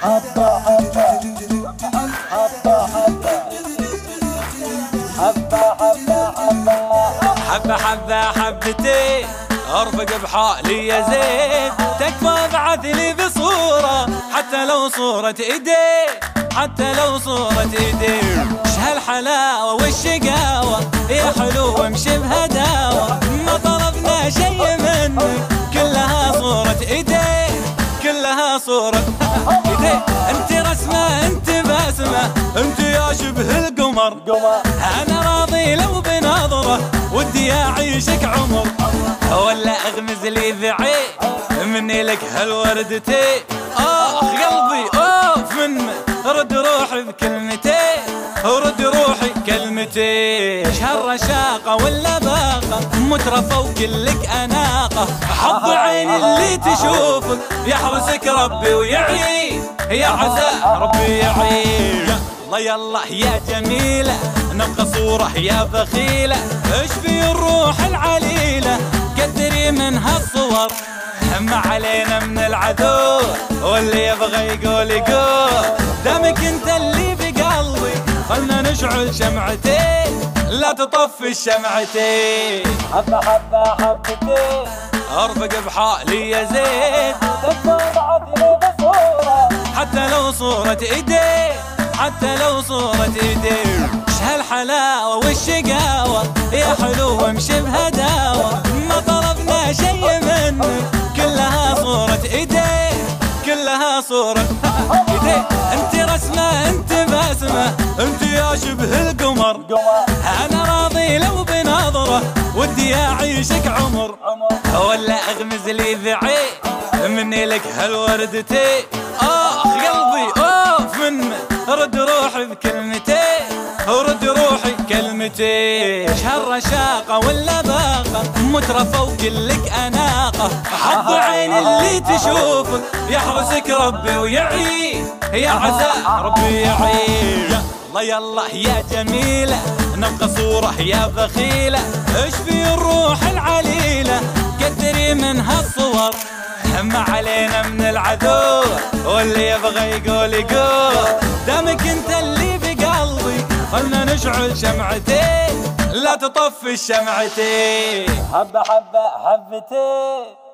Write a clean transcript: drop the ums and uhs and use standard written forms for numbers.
حبة حبة حبة حبة حبة حبة حبة حبتين ارفق بحالي يا زين، تكفى بعث لي بصورة حتى لو صورة ايديه، حتى لو صورة ايديه. ايش هالحلاوة والشقاوة يا حلو امشي بهداوة، ما طلبنا شي منك كلها صورة ايديه، كلها صورة ايديه. انت رسمة انت بسمة انت يا شبه القمر، انا راضي لو بنظرة ودي اعيشك عمر، ولا اغمز لي ذعي مني لك هالوردتين. قلبي اوف منه رد روحي بكلمتين، ورد روحي كلمتين. ايش هالرشاقة ولا باقة مترفة وكلك اناقة، حظ عين اللي تشوفك يحرسك ربي ويعين، يا عسى ربي يعين. يلا يلا يا جميلة نبقى صورة يا بخيلة، ايش في الروح العليلة كثري من هالصور، هم علينا من العدو واللي يبغى يقول يقول. دامك انت اللي بقلبي خلنا نشعل شمعتين، لا تطفي الشمعتين. حبة حبة حبتين ارفق بحالي يا زين، تكفى بعث لي بصورة حتى لو صورة ايديه، حتى لو صورة ايديه. ايش هالحلاوة والشقاوة يا حلو امشي بهداوة، ما طلبنا شي منك كلها صورة ايديه، كلها صورة ايديه. انت رسمة انت بسمة انت يا شبه القمر، انا راضي لو بنظرة ودي اعيشك عمر، ولا اغمز لي ذعي مني لك هالوردتين. قلبي اوف منه رد روحي بكلمتين، ورد روحي كلمتين. ايش هالرشاقة ولا باقة مترفة وكلك اناقة، حظ عين اللي تشوفك يحرسك ربي ويعين، يا عسى ربي يعين. يلا يلا يا جميلة نبقى صورة يا بخيلة، ايش في الروح العليلة كثري من هالصور، هم علينا من العدو واللي يبغى يقول يقول. دامك انت اللي بقلبي خلنا نشعل شمعتين، لا تطفي الشمعتين. حبة حبة حبتين.